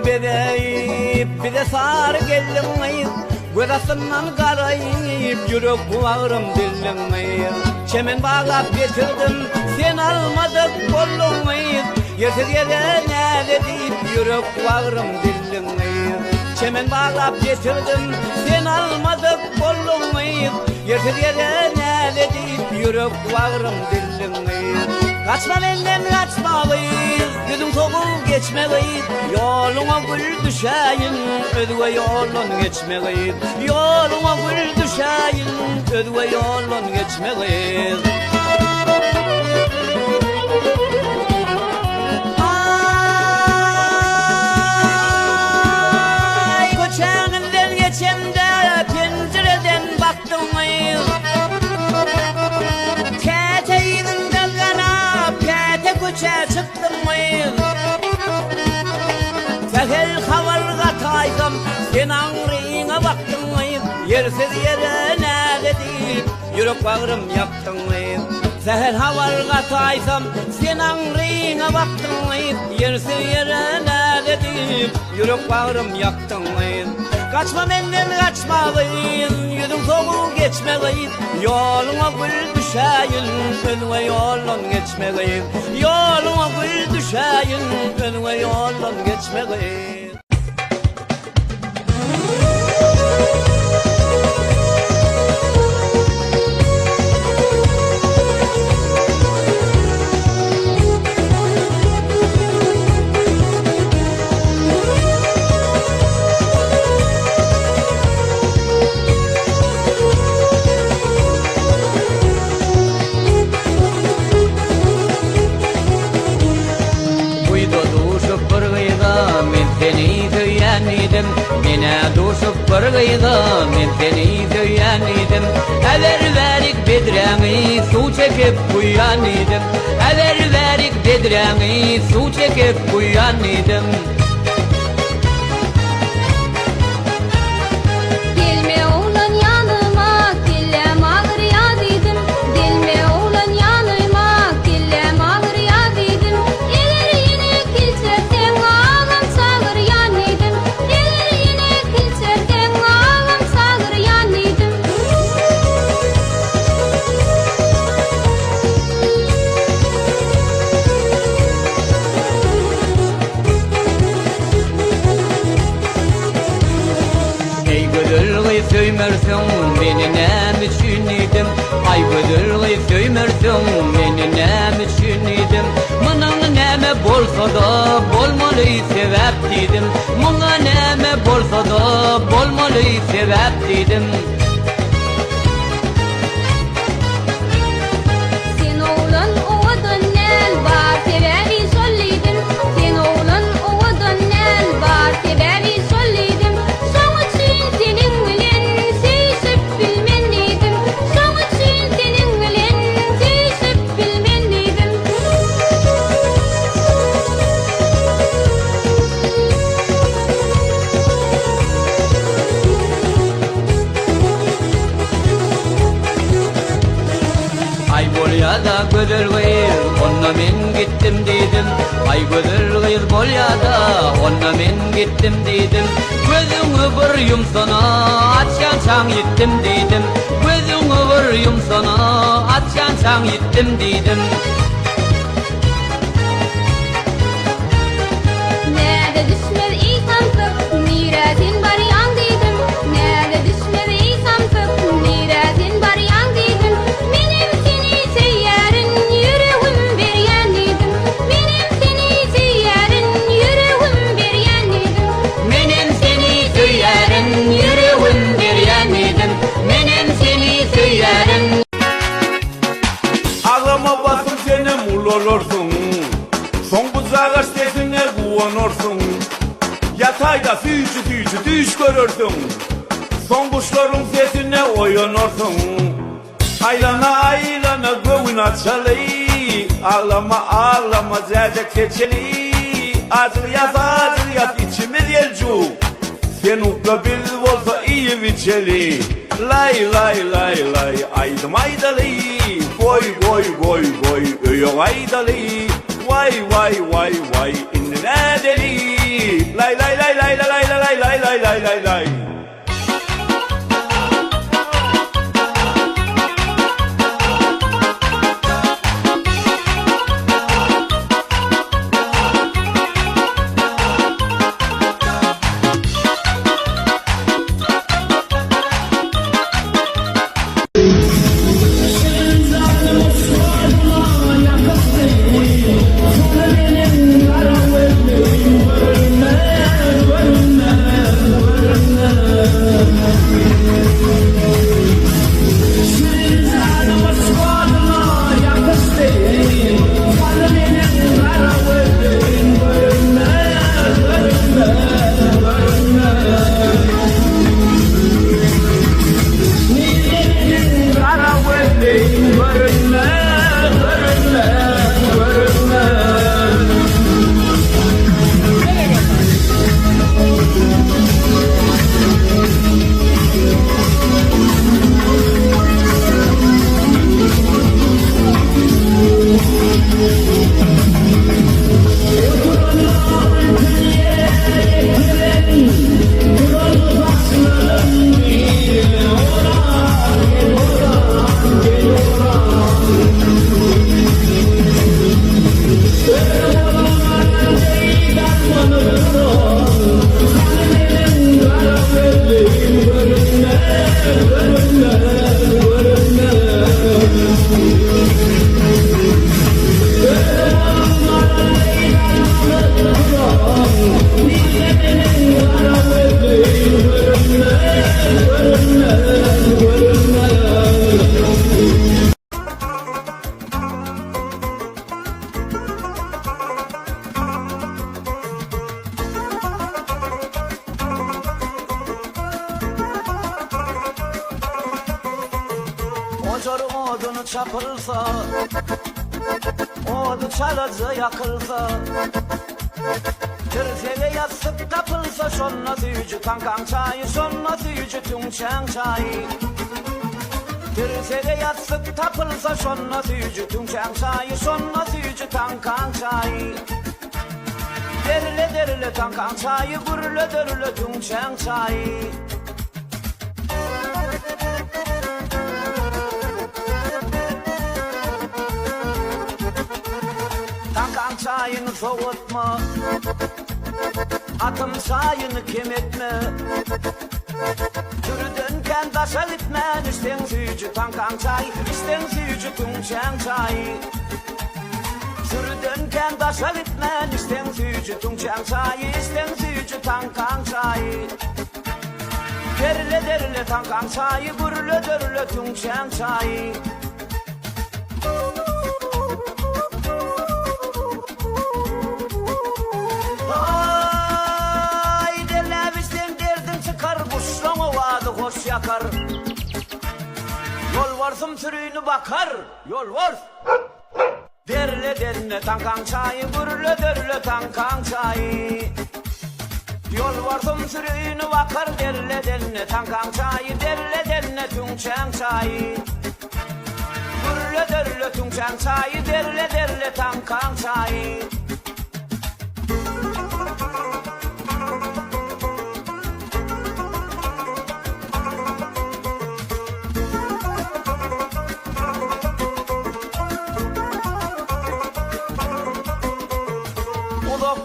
bedeyip bir de sarı geldim göz astından karayıp yürek buağırım dillim çemen bağlap getirdim sen almadık kollumu yersiz yere ne deyip yürek buağırım dillim çemen bağlap getirdim sen almadık kollumu yersiz yere ne deyip yürek buağırım dillim kaçma benden kaçmalıyız yüzüm soğuk geçmeliyiz yoluma gül düşeyin ödve yolun geçmeliyiz yoluma gül düşeyin ödve yolun geçmeliyiz ay köçeğinden geçemde pencereden baktım çıktım sehel havarga taysam sen ağrıyına baktın yersiz yere ne deyip yürek bağrım yaktın sehel havarga taysam sen ağrıyına baktın yersiz yere ne deyip yürek bağrım yaktın kaçma benden kaçmalıyım yüzüm soğuk geçmeliyiz yoluma gül düşeyin önüme yolun geçmeliyiz yoluma gül düşeyin önüme yolun geçmeliyiz Mine duşup bargıydı men seni döyen idim Ever verik bedreni su çekip kuyan idim Ever verik bedreni su çekip kuyan idim Gelme oğlan yanıma dillem ağır ya dedim Gelme oğlan yanıma dillem ağır ya dedim Eğer yine kilçersen ağlam sağır yan idim Söymersin beni nem için idim Ay gödürlü söymersin beni nem için idim Mının neme bolsa da bolmalı sebep dedim Mına neme bolsa da bolmalı sebep dedim Sen oğlan ovadan nel var sebebi söyleydim Sen oğlan ovadan nel var sebebi söyledim Son için senin ya da gödür gıyır onna men gittim dedim Ay gödür gıyır bol ya da onna men gittim dedim Gözünü bir yumsana açan çan yittim dedim Gözünü bir yumsana açan çan yittim dedim Nerede düşmez iyi samsık miretin var yan dedim Nerede düşmez iyi samsık miretin var yan dedim Benim seni seyerin yüreğim bir yan dedim Benim seni seyerin yüreğim bir yan dedim Benim seni seyerin yüreğim bir yan dedim Benim seni seyerin Ağlama basım seni mul olursun Son buzağa sesine kuvanırsın Yatayda fücü düş görürsün Son kuşların sesine oyanırsın Aylana göğün açalı Ağlama zecek keçeli Acır yat içimiz yelcu Sen ukla bil olsa iyi biçeli Lay aydım aydalı Goy öyon aydalı Vay vay vay vay inne deli. Lay lay lay lay lay lay lay lay lay lay lay lay. Ocar odunu çapılsa, odu çalacı yakılsa, Türkiye'ye yastık kapılsa, şonna tüyücü kankan çayı, şonna tüyücü tümçen çayı. Türkiye'ye yastık tapılsa, şonna tüyücü tümçen çayı, şonna tüyücü kankan çayı. Derle derle kankan çayı, gürle derle tümçen çayı. Kankan çayını soğutma, atım çayını kim etme. Türüdünken taşa gitmen, isten suyucu kankan çayı, isten suyucu tümçen çayı. Türüdünken taşa gitmen, isten suyucu tümçen çayı, isten suyucu kankan çayı. Derle derle kankan çayı, gürle derle tümçen çayı. Hoş yakar, yol varsın sürüğünü bakar, yol var. Derle derle tankan çayı, gürle derle tankan çayı. Yol varsın sürüğünü bakar, derle derle tankan çayı, derle derle tümçen çayı. Gürle derle tümçen çayı, derle derle tankan çayı.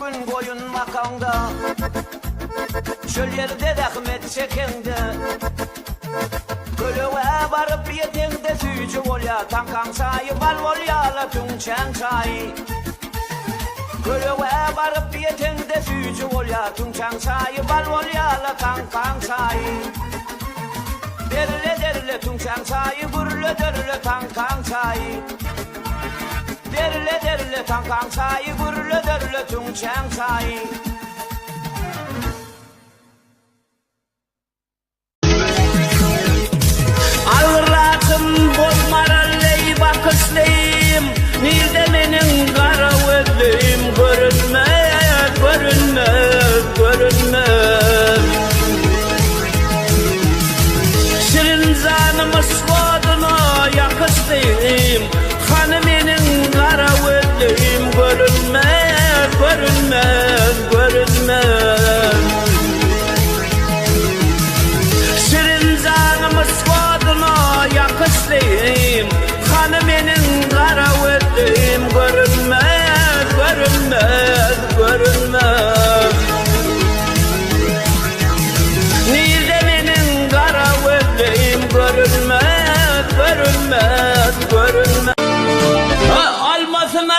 Gün koyun makanda, çöl yerde rahmet çekende, Kölöve varıp yetende suyucu olya, tankan çayı, bal olyala tümçen çayı. Kölöve varıp yetende suyucu olya, tümçen çayı, bal olyala tankan çayı. Derle derle tümçen çayı, gürle derle tankan çayı. Derle derle tankan çayı, gürle derle tümçen çayı. Ağırlatım bozmaralley bakışlayım, nilde menin kara ödleyim, görünmez, görünmez, görünmez. Şirin zanımı svoduna yakışlayım, hanı menin kara ödleyim, görünmez.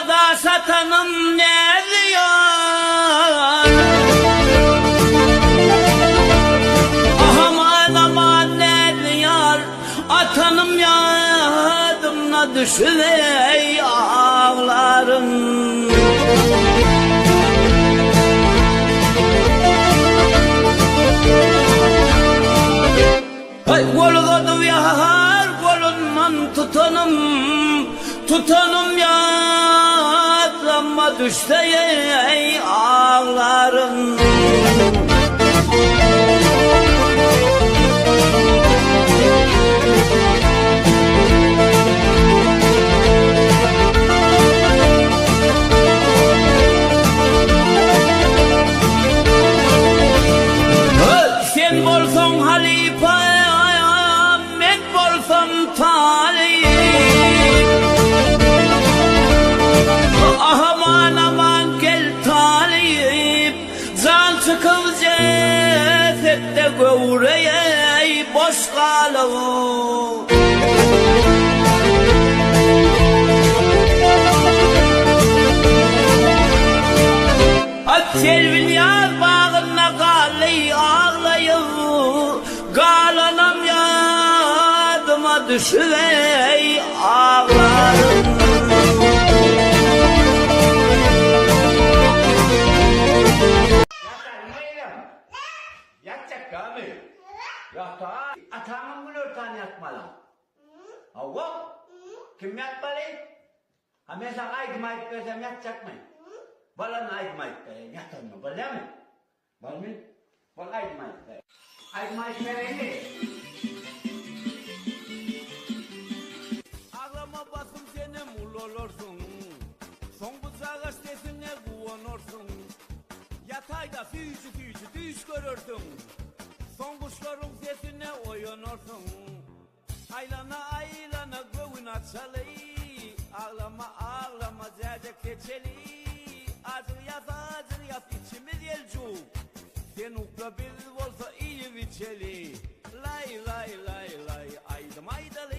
Pazarda satanım ne diyor? Aman aman ne diyor? Atanım yadımla düşüvey ağlarım. Hay golgodu yar golunman tutanım yadımla düşüvey ağlarım. Sen bolsan halife, men bolsam talip. Aman aman gel talip, can çıkıp cesette gövrey boş kalıp. Selvin yar bağına kaley ağlayıp galanam yadıma düşüvey ağlarım. Yatacak abi. Yatağa. Atağımın bunu örten yatmalı. Hava. Kim yatmalı? Ha mesela aydmayıp versem yatacak mı? Balan aydmayıp versem yatar mı? Bala mı? Bal mı? Bal aydmayıp versem. Aydmayıp versem. Ağlama basım seni mul olursun. Son bıçağı sesine kuvanırsın. Yatayda füyücü düş görürsün. Son kuşların sesine uyanırsın. Aylana göğün açalı. Ağlama zedek geçeli. Acır yaz içimiz yelcu. Sen ukla bir olsa iyi biçeli. Lay aydım aydalı.